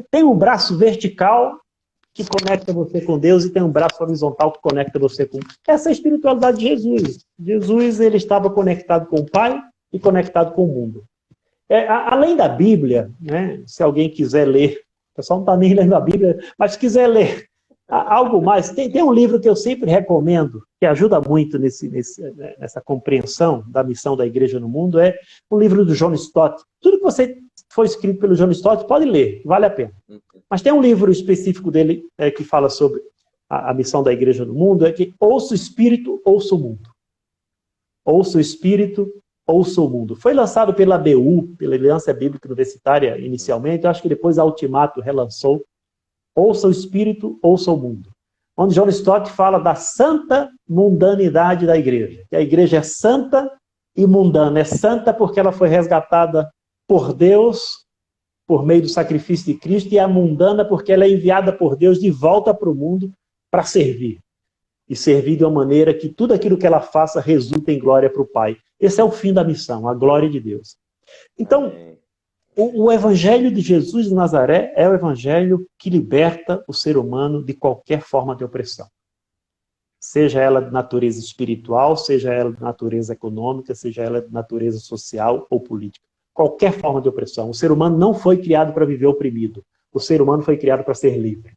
tem um braço vertical que conecta você com Deus e tem um braço horizontal que conecta você com... Essa é a espiritualidade de Jesus. Jesus ele estava conectado com o Pai e conectado com o mundo. Além da Bíblia, né, se alguém quiser ler, o pessoal não está nem lendo a Bíblia, mas se quiser ler algo mais, tem um livro que eu sempre recomendo, que ajuda muito nessa compreensão da missão da igreja no mundo, é o livro do John Stott. Tudo que foi escrito pelo John Stott, pode ler, vale a pena. Mas tem um livro específico dele que fala sobre a missão da igreja no mundo, é que ouça o Espírito, ouça o mundo. Ouça o Espírito, ouça o mundo. Foi lançado pela ABU, pela Aliança Bíblica Universitária, inicialmente, eu acho que depois a Ultimato relançou. Ouça o Espírito, ouça o mundo. Onde John Stott fala da santa mundanidade da igreja. Que a igreja é santa e mundana. É santa porque ela foi resgatada por Deus, por meio do sacrifício de Cristo, e é mundana porque ela é enviada por Deus de volta para o mundo para servir. E servir de uma maneira que tudo aquilo que ela faça resulte em glória para o Pai. Esse é o fim da missão, a glória de Deus. Então, o Evangelho de Jesus de Nazaré é o Evangelho que liberta o ser humano de qualquer forma de opressão. Seja ela de natureza espiritual, seja ela de natureza econômica, seja ela de natureza social ou política. Qualquer forma de opressão. O ser humano não foi criado para viver oprimido. O ser humano foi criado para ser livre.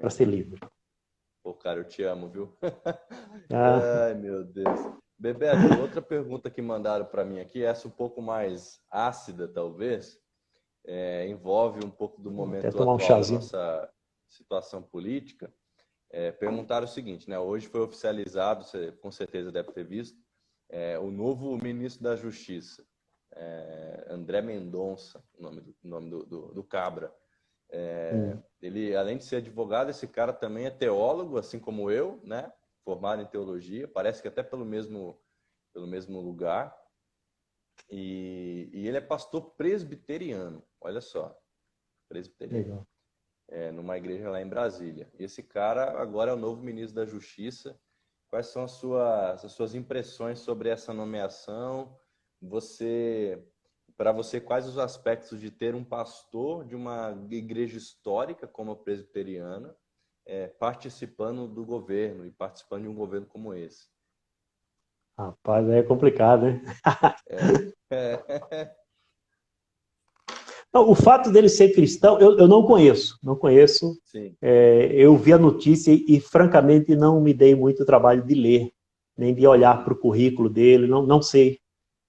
Para ser livre. Pô, cara, eu te amo, viu? Ai, meu Deus. Bebeto, outra pergunta que mandaram para mim aqui, essa um pouco mais ácida, talvez, envolve um pouco do momento atual da nossa situação política. Perguntaram o seguinte, né? Hoje foi oficializado, você com certeza deve ter visto, o novo ministro da Justiça, André Mendonça, o nome do cabra. Ele, além de ser advogado, esse cara também é teólogo, assim como eu, né? Formado em teologia, parece que até pelo mesmo lugar. E ele é pastor presbiteriano, olha só, presbiteriano. Numa igreja lá em Brasília. E esse cara agora é o novo ministro da Justiça. Quais são as suas impressões sobre essa nomeação? Para você, quais os aspectos de ter um pastor de uma igreja histórica como a presbiteriana participando do governo e participando de um governo como esse? Rapaz, é complicado, né? Não, o fato dele ser cristão, eu não conheço. Sim. Eu vi a notícia e, francamente, não me dei muito trabalho de ler nem de olhar para o currículo dele, não sei,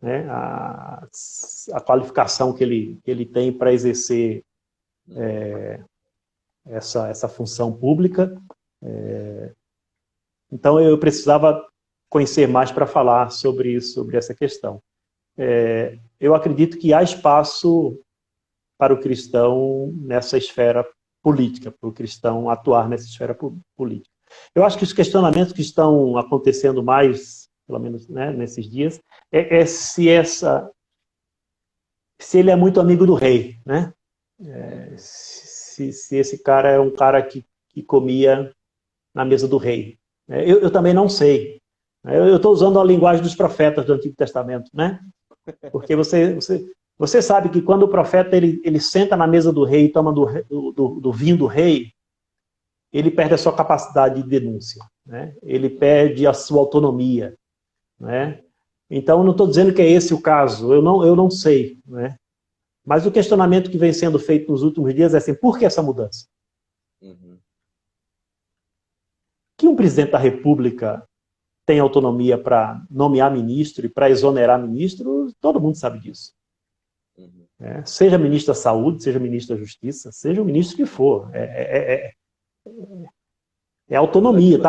né, a qualificação que ele tem para exercer essa função pública. Então, eu precisava conhecer mais para falar sobre isso, sobre essa questão. Eu acredito que há espaço para o cristão nessa esfera política, para o cristão atuar nessa esfera política. Eu acho que os questionamentos que estão acontecendo mais, pelo menos, né, nesses dias, se ele é muito amigo do rei, né? Se esse cara é um cara que comia na mesa do rei. Eu também não sei. Eu estou usando a linguagem dos profetas do Antigo Testamento, né? Porque você sabe que quando o profeta ele senta na mesa do rei e toma do vinho do rei, ele perde a sua capacidade de denúncia, né? Ele perde a sua autonomia, né? Então, não estou dizendo que é esse o caso, eu não sei, né? Mas o questionamento que vem sendo feito nos últimos dias é assim, por que essa mudança? Que um presidente da República tem autonomia para nomear ministro e para exonerar ministro, todo mundo sabe disso. Seja ministro da Saúde, seja ministro da Justiça, seja o ministro que for. É autonomia,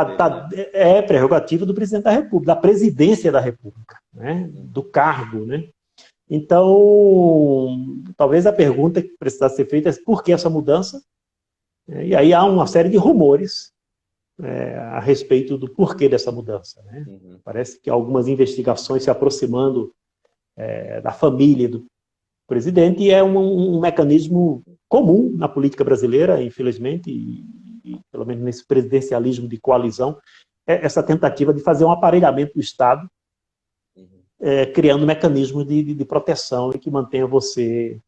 é prerrogativa do presidente da República, da presidência da República, né? Do cargo, né? Então, talvez a pergunta que precisa ser feita é por que essa mudança? E aí há uma série de rumores a respeito do porquê dessa mudança, né? Parece que algumas investigações se aproximando da família do presidente, e é um mecanismo comum na política brasileira, infelizmente, e pelo menos nesse presidencialismo de coalizão, essa tentativa de fazer um aparelhamento do Estado, criando mecanismos de proteção e que mantenha você,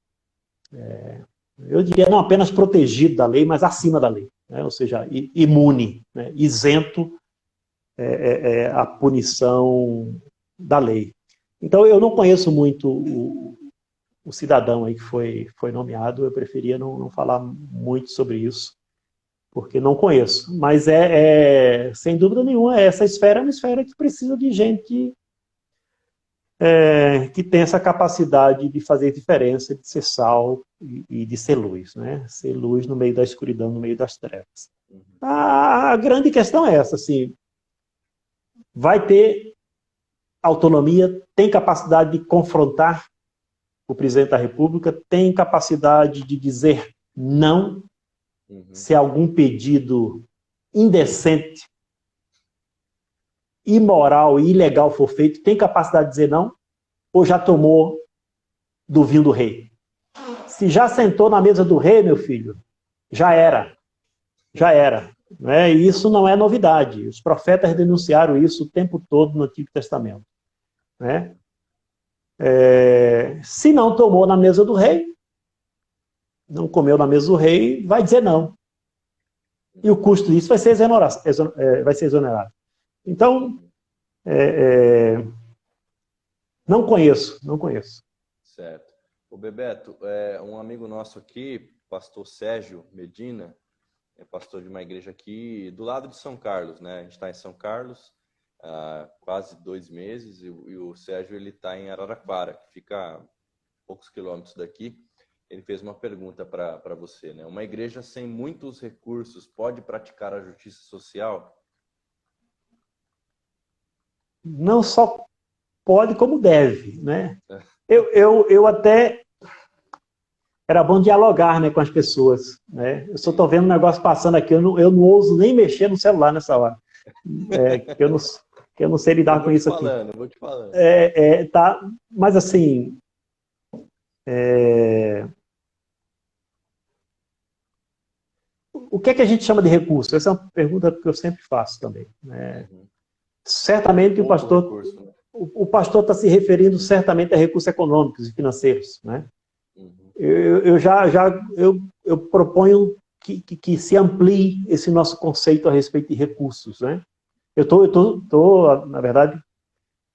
eu diria, não apenas protegido da lei, mas acima da lei, né? Ou seja, imune, né? Isento a punição da lei. Então, eu não conheço muito o cidadão aí que foi nomeado, eu preferia não falar muito sobre isso, porque não conheço. Mas sem dúvida nenhuma, essa esfera é uma esfera que precisa de gente que tem essa capacidade de fazer diferença, de ser sal e de ser luz, né? Ser luz no meio da escuridão, no meio das trevas. A grande questão é essa, assim, vai ter autonomia, tem capacidade de confrontar o presidente da República, tem capacidade de dizer não se algum pedido indecente, imoral e ilegal for feito, tem capacidade de dizer não, ou já tomou do vinho do rei? Se já sentou na mesa do rei, meu filho, já era. Né? E isso não é novidade. Os profetas denunciaram isso o tempo todo no Antigo Testamento. Né? Se não tomou na mesa do rei, não comeu na mesa do rei, vai dizer não. E o custo disso vai ser exonerado. Então, não conheço. Certo. O Bebeto, um amigo nosso aqui, pastor Sérgio Medina, é pastor de uma igreja aqui do lado de São Carlos, né? A gente está em São Carlos há quase 2 meses e o Sérgio ele está em Araraquara, que fica a poucos quilômetros daqui. Ele fez uma pergunta para você, né? Uma igreja sem muitos recursos pode praticar a justiça social? Não só pode, como deve, né? Eu até... Era bom dialogar, né, com as pessoas, né? Eu só estou vendo um negócio passando aqui, eu não ouso nem mexer no celular nessa hora. Eu não sei lidar com isso aqui. Eu vou te falando. Tá, mas assim... O que é que a gente chama de recurso? Essa é uma pergunta que eu sempre faço também, né? Certamente o pastor está se referindo certamente a recursos econômicos e financeiros, né? Eu proponho que se amplie esse nosso conceito a respeito de recursos, né? Eu estou, na verdade,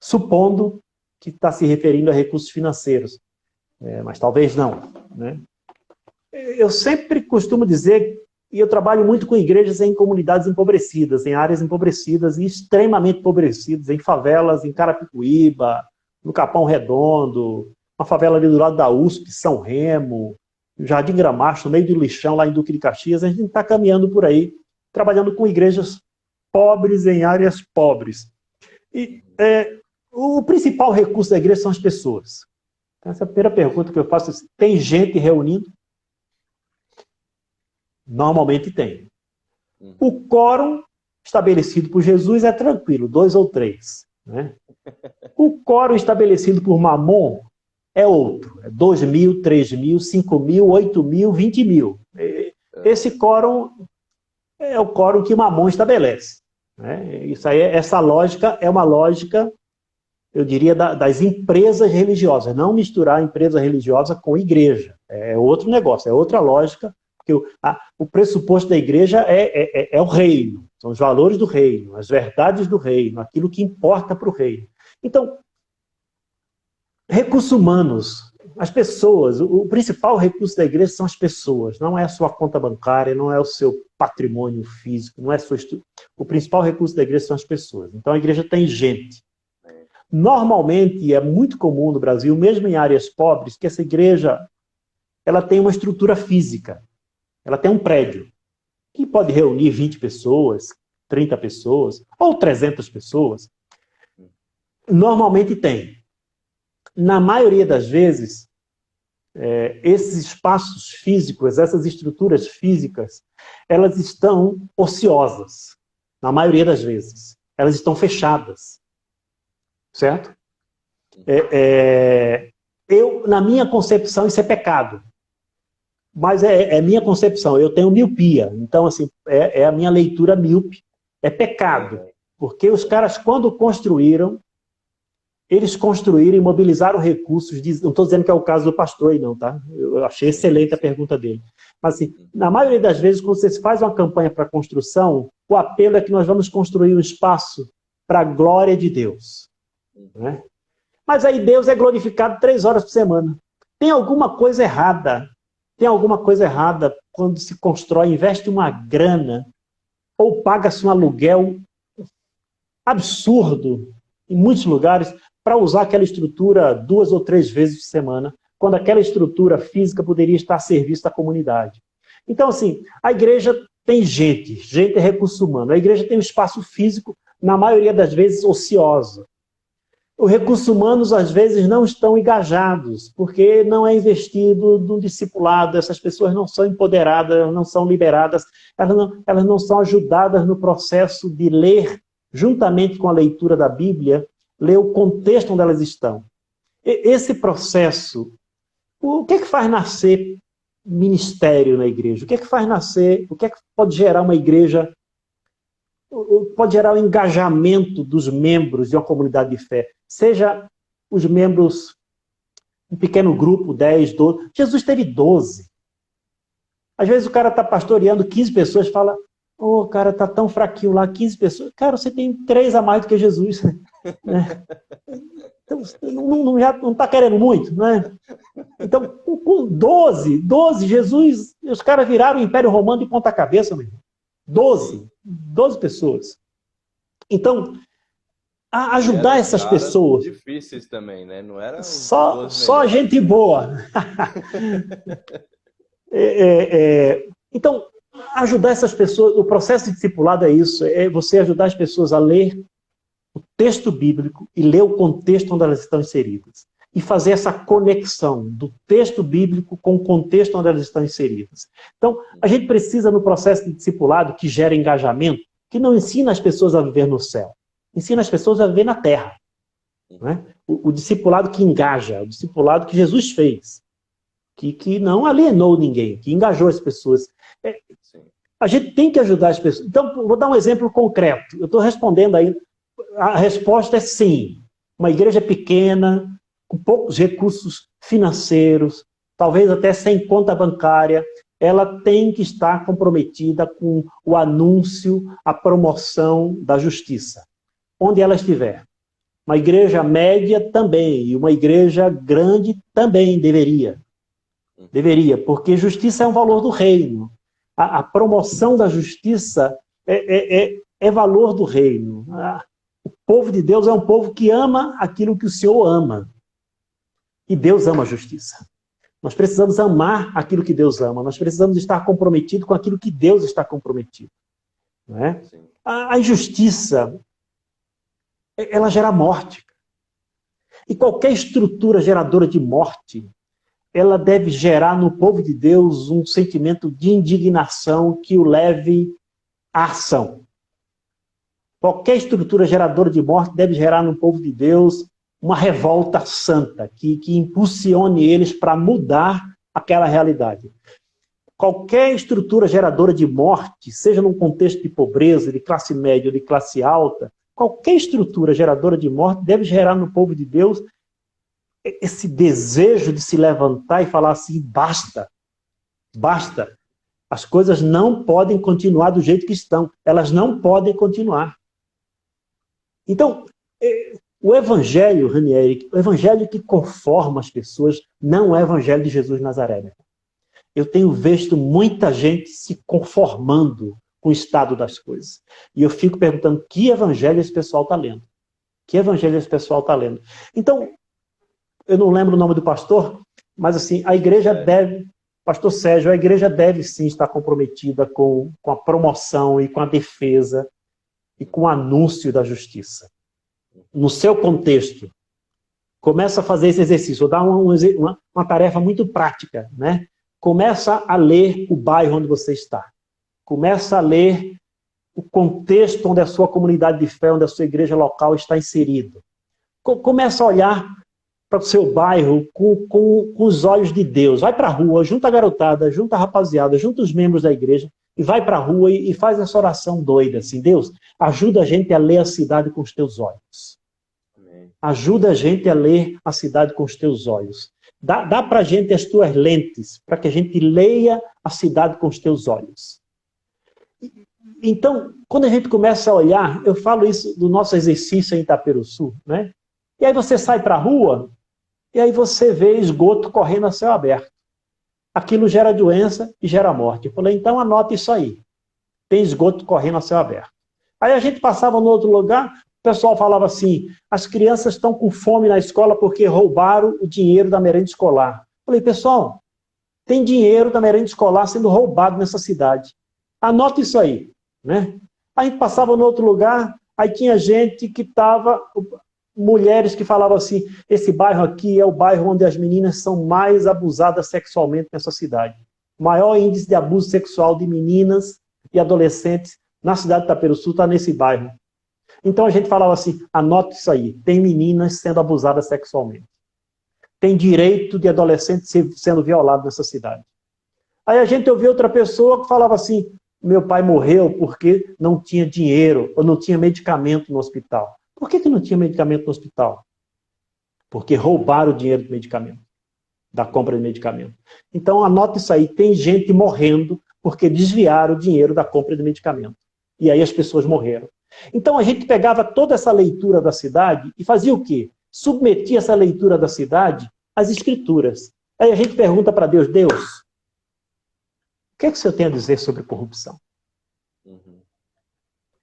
supondo que está se referindo a recursos financeiros, mas talvez não, né? Eu sempre costumo dizer E eu trabalho muito com igrejas em comunidades empobrecidas, em áreas empobrecidas e extremamente empobrecidas, em favelas, em Carapicuíba, no Capão Redondo, uma favela ali do lado da USP, São Remo, Jardim Gramacho, no meio do lixão, lá em Duque de Caxias. A gente está caminhando por aí, trabalhando com igrejas pobres em áreas pobres. E o principal recurso da igreja são as pessoas. Essa é a primeira pergunta que eu faço. Tem gente reunindo? Normalmente tem. O quórum estabelecido por Jesus é tranquilo, 2 ou 3. Né? O quórum estabelecido por Mamon é outro. É 2.000, 3.000, 5.000, 8.000, 20.000. Esse quórum é o quórum que Mamon estabelece. Né? Isso aí, essa lógica é uma lógica, eu diria, das empresas religiosas. Não misturar empresa religiosa com igreja. É outro negócio, é outra lógica. Porque o pressuposto da igreja é o reino, são os valores do reino, as verdades do reino, aquilo que importa para o reino. Então, recursos humanos, as pessoas, o principal recurso da igreja são as pessoas, não é a sua conta bancária, não é o seu patrimônio físico, não é o principal recurso da igreja são as pessoas. Então, a igreja tem gente. Normalmente, é muito comum no Brasil, mesmo em áreas pobres, que essa igreja ela tem uma estrutura física. Ela tem um prédio que pode reunir 20 pessoas, 30 pessoas ou 300 pessoas. Normalmente tem. Na maioria das vezes, esses espaços físicos, essas estruturas físicas, elas estão ociosas. Na maioria das vezes. Elas estão fechadas. Certo? Na minha concepção, isso é pecado. Mas é minha concepção, eu tenho miopia. Então, assim, é a minha leitura míope. É pecado. Porque os caras, quando construíram, eles construíram e mobilizaram recursos. Não estou dizendo que é o caso do pastor aí, não, tá? Eu achei excelente a pergunta dele. Mas, assim, na maioria das vezes, quando você faz uma campanha para construção, o apelo é que nós vamos construir um espaço para a glória de Deus. Né? Mas aí Deus é glorificado 3 horas por semana. Tem alguma coisa errada. Tem alguma coisa errada quando se constrói, investe uma grana ou paga-se um aluguel absurdo em muitos lugares para usar aquela estrutura 2 ou 3 vezes por semana, quando aquela estrutura física poderia estar a serviço da comunidade. Então, assim, a igreja tem gente é recurso humano. A igreja tem um espaço físico, na maioria das vezes, ociosa. Os recursos humanos, às vezes, não estão engajados, porque não é investido no discipulado, essas pessoas não são empoderadas, não são liberadas, elas não são ajudadas no processo de ler, juntamente com a leitura da Bíblia, ler o contexto onde elas estão. Esse processo, o que é que faz nascer ministério na igreja? O que é que faz nascer, o que é que pode gerar uma igreja, pode gerar o engajamento dos membros de uma comunidade de fé? Seja os membros, um pequeno grupo, 10, 12. Jesus teve 12. Às vezes o cara está pastoreando 15 pessoas e fala, o cara está tão fraquinho lá, 15 pessoas. Cara, você tem 3 a mais do que Jesus. Né? Então, não está querendo muito, né? Então, com 12, Jesus, os caras viraram o Império Romano de ponta cabeça, meu irmão. 12 pessoas. Então, ajudar essas pessoas. Difíceis também, né? Não era só gente boa. Então, ajudar essas pessoas, o processo de discipulado é isso, é você ajudar as pessoas a ler o texto bíblico e ler o contexto onde elas estão inseridas. E fazer essa conexão do texto bíblico com o contexto onde elas estão inseridas. Então, a gente precisa, no processo de discipulado, que gera engajamento, que não ensina as pessoas a viver no céu, ensina as pessoas a viver na terra. Né? O discipulado que engaja, o discipulado que Jesus fez, que não alienou ninguém, que engajou as pessoas. A gente tem que ajudar as pessoas. Então, vou dar um exemplo concreto. Eu estou respondendo aí, a resposta é sim. Uma igreja pequena, com poucos recursos financeiros, talvez até sem conta bancária, ela tem que estar comprometida com o anúncio, a promoção da justiça, onde ela estiver. Uma igreja média também, e uma igreja grande também deveria. Deveria, porque justiça é um valor do reino. A promoção da justiça é valor do reino. O povo de Deus é um povo que ama aquilo que o Senhor ama. E Deus ama a justiça. Nós precisamos amar aquilo que Deus ama. Nós precisamos estar comprometidos com aquilo que Deus está comprometido. Não é? A injustiça, ela gera morte. E qualquer estrutura geradora de morte, ela deve gerar no povo de Deus um sentimento de indignação que o leve à ação. Qualquer estrutura geradora de morte deve gerar no povo de Deus uma revolta santa, que impulsione eles para mudar aquela realidade. Qualquer estrutura geradora de morte, seja num contexto de pobreza, de classe média ou de classe alta, qualquer estrutura geradora de morte deve gerar no povo de Deus esse desejo de se levantar e falar assim, basta, basta. As coisas não podem continuar do jeito que estão. Elas não podem continuar. Então, o evangelho, Ranieri, o evangelho que conforma as pessoas não é o evangelho de Jesus de Nazaré. Eu tenho visto muita gente se conformando com o estado das coisas. E eu fico perguntando, que evangelho esse pessoal está lendo? Que evangelho esse pessoal está lendo? Então, eu não lembro o nome do pastor, mas assim, a igreja deve, pastor Sérgio, a igreja deve sim estar comprometida com a promoção e com a defesa e com o anúncio da justiça. No seu contexto, começa a fazer esse exercício. Vou dar uma tarefa muito prática, né? Começa a ler o bairro onde você está. Começa a ler o contexto onde a sua comunidade de fé, onde a sua igreja local está inserido. Começa a olhar para o seu bairro com os olhos de Deus. Vai para a rua, junta a garotada, junta a rapaziada, junta os membros da igreja e vai para a rua e faz essa oração doida. Assim, Deus, ajuda a gente a ler a cidade com os teus olhos. Amém. Ajuda a gente a ler a cidade com os teus olhos. Dá para a gente as tuas lentes, para que a gente leia a cidade com os teus olhos. Então, quando a gente começa a olhar, eu falo isso do nosso exercício em Itaperuçu, né? E aí você sai para a rua, e aí você vê esgoto correndo a céu aberto. Aquilo gera doença e gera morte. Eu falei, então anota isso aí. Tem esgoto correndo a céu aberto. Aí a gente passava no outro lugar, o pessoal falava assim, as crianças estão com fome na escola porque roubaram o dinheiro da merenda escolar. Eu falei, pessoal, tem dinheiro da merenda escolar sendo roubado nessa cidade. Anota isso aí, né? Aí a gente passava no outro lugar, aí tinha gente que estava... mulheres que falavam assim, esse bairro aqui é o bairro onde as meninas são mais abusadas sexualmente nessa cidade. O maior índice de abuso sexual de meninas e adolescentes na cidade de Itaperuçu está nesse bairro. Então a gente falava assim, anote isso aí, tem meninas sendo abusadas sexualmente. Tem direito de adolescente sendo violado nessa cidade. Aí a gente ouvia outra pessoa que falava assim, meu pai morreu porque não tinha dinheiro ou não tinha medicamento no hospital. Por que não tinha medicamento no hospital? Porque roubaram o dinheiro do medicamento, da compra de medicamento. Então, anota isso aí. Tem gente morrendo porque desviaram o dinheiro da compra de medicamento. E aí as pessoas morreram. Então, a gente pegava toda essa leitura da cidade e fazia o quê? Submetia essa leitura da cidade às escrituras. Aí a gente pergunta para Deus, Deus, o que é que o Senhor tem a dizer sobre corrupção?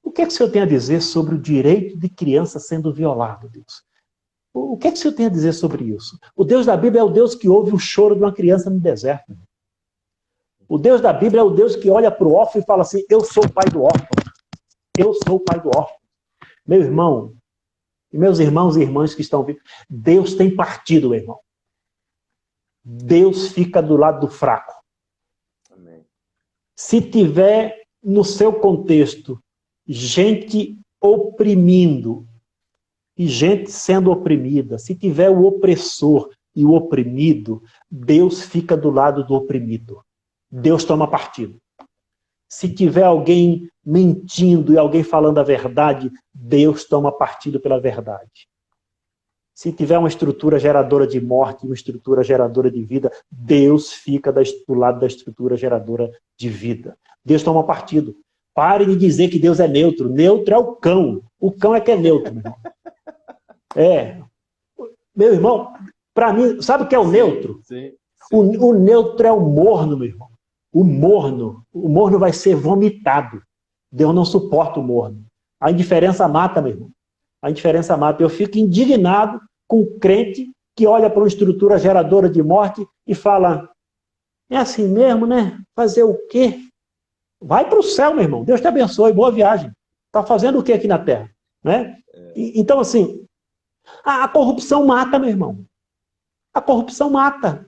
O que é que o Senhor tem a dizer sobre o direito de criança sendo violado, Deus? O que é que o Senhor tem a dizer sobre isso? O Deus da Bíblia é o Deus que ouve o choro de uma criança no deserto. O Deus da Bíblia é o Deus que olha para o órfão e fala assim, eu sou o pai do órfão. Eu sou o pai do órfão. Meu irmão, e meus irmãos e irmãs que estão vivos, Deus tem partido, meu irmão. Deus fica do lado do fraco. Amém. Se tiver no seu contexto gente oprimindo e gente sendo oprimida, se tiver o opressor e o oprimido, Deus fica do lado do oprimido. Deus toma partido. Se tiver alguém mentindo e alguém falando a verdade, Deus toma partido pela verdade. Se tiver uma estrutura geradora de morte e uma estrutura geradora de vida, Deus fica do lado da estrutura geradora de vida. Deus toma partido. Pare de dizer que Deus é neutro. Neutro é o cão. O cão é que é neutro, meu irmão. Meu irmão, para mim, sabe o que é o neutro? Sim. O neutro é o morno, meu irmão. o morno vai ser vomitado. Deus não suporta o morno. A indiferença mata, meu irmão. A indiferença mata. Eu fico indignado com o crente que olha para uma estrutura geradora de morte e fala, é assim mesmo, né? Fazer o quê? Vai para o céu, meu irmão. Deus te abençoe. Boa viagem. Está fazendo o que aqui na Terra? Né? Então, assim, a corrupção mata, meu irmão. A corrupção mata.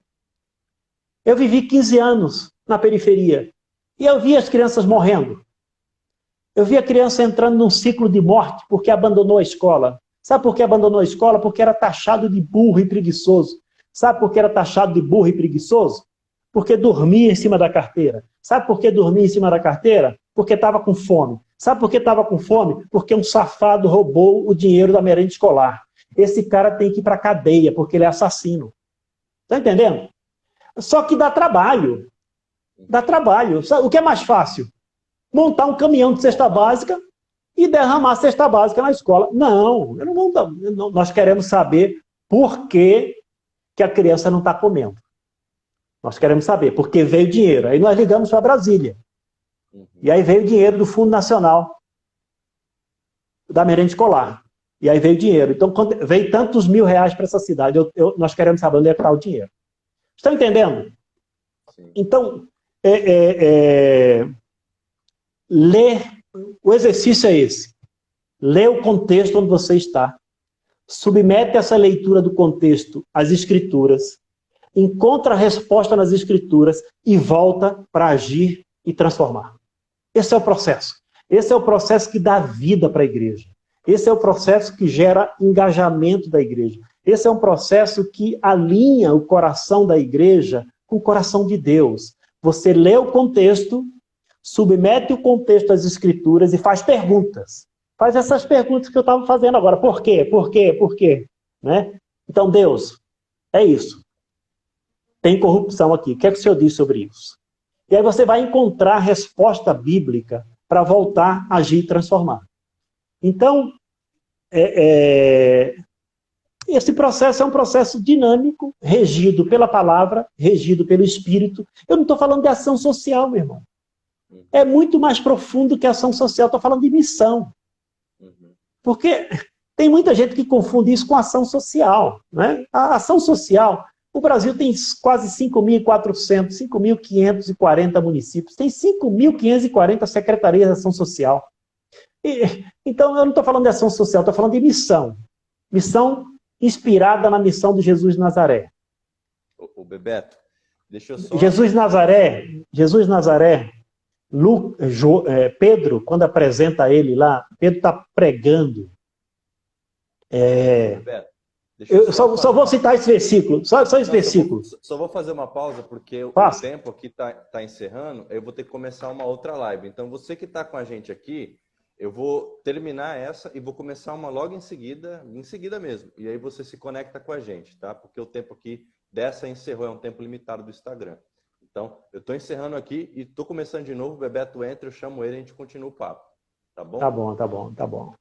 Eu vivi 15 anos na periferia e eu vi as crianças morrendo. Eu vi a criança entrando num ciclo de morte porque abandonou a escola. Sabe por que abandonou a escola? Porque era taxado de burro e preguiçoso. Sabe por que era taxado de burro e preguiçoso? Porque dormia em cima da carteira. Sabe por que dormia em cima da carteira? Porque estava com fome. Sabe por que estava com fome? Porque um safado roubou o dinheiro da merenda escolar. Esse cara tem que ir para a cadeia, porque ele é assassino. Está entendendo? Só que dá trabalho. Dá trabalho. O que é mais fácil? Montar um caminhão de cesta básica e derramar cesta básica na escola. Não, nós queremos saber por que a criança não está comendo. Nós queremos saber, porque veio dinheiro. Aí nós ligamos para Brasília. E aí veio o dinheiro do Fundo Nacional da merenda escolar. E aí veio dinheiro. Então, veio tantos R$1.000 para essa cidade. Nós queremos saber onde é que está o dinheiro. Estão entendendo? Sim. Então, ler, o exercício é esse. Lê o contexto onde você está. Submete essa leitura do contexto às escrituras. Encontra a resposta nas escrituras e volta para agir e transformar. Esse é o processo. Esse é o processo que dá vida para a igreja. Esse é o processo que gera engajamento da igreja. Esse é um processo que alinha o coração da igreja com o coração de Deus. Você lê o contexto, submete o contexto às escrituras e faz perguntas. Faz essas perguntas que eu estava fazendo agora. Por quê? Por quê? Por quê? Né? Então, Deus, é isso. Tem corrupção aqui. O que é que o Senhor diz sobre isso? E aí você vai encontrar a resposta bíblica para voltar, agir e transformar. Então, esse processo é um processo dinâmico, regido pela palavra, regido pelo Espírito. Eu não estou falando de ação social, meu irmão. É muito mais profundo que ação social. Estou falando de missão. Porque tem muita gente que confunde isso com ação social. Né? A ação social, o Brasil tem quase 5.400, 5.540 municípios. Tem 5.540 secretarias de ação social. Então, eu não estou falando de ação social, estou falando de missão. Missão inspirada na missão de Jesus de Nazaré. O Bebeto, deixa eu só... Jesus de Nazaré, Pedro, quando apresenta ele lá, Pedro está pregando. Bebeto, eu só vou citar esse versículo, só esse versículo. Só vou fazer uma pausa, porque o tempo aqui está encerrando, eu vou ter que começar uma outra live. Então, você que está com a gente aqui, eu vou terminar essa e vou começar uma logo em seguida mesmo. E aí você se conecta com a gente, tá? Porque o tempo aqui dessa encerrou, é um tempo limitado do Instagram. Então, eu estou encerrando aqui e estou começando de novo, o Bebeto entra, eu chamo ele e a gente continua o papo. Tá bom? Tá bom.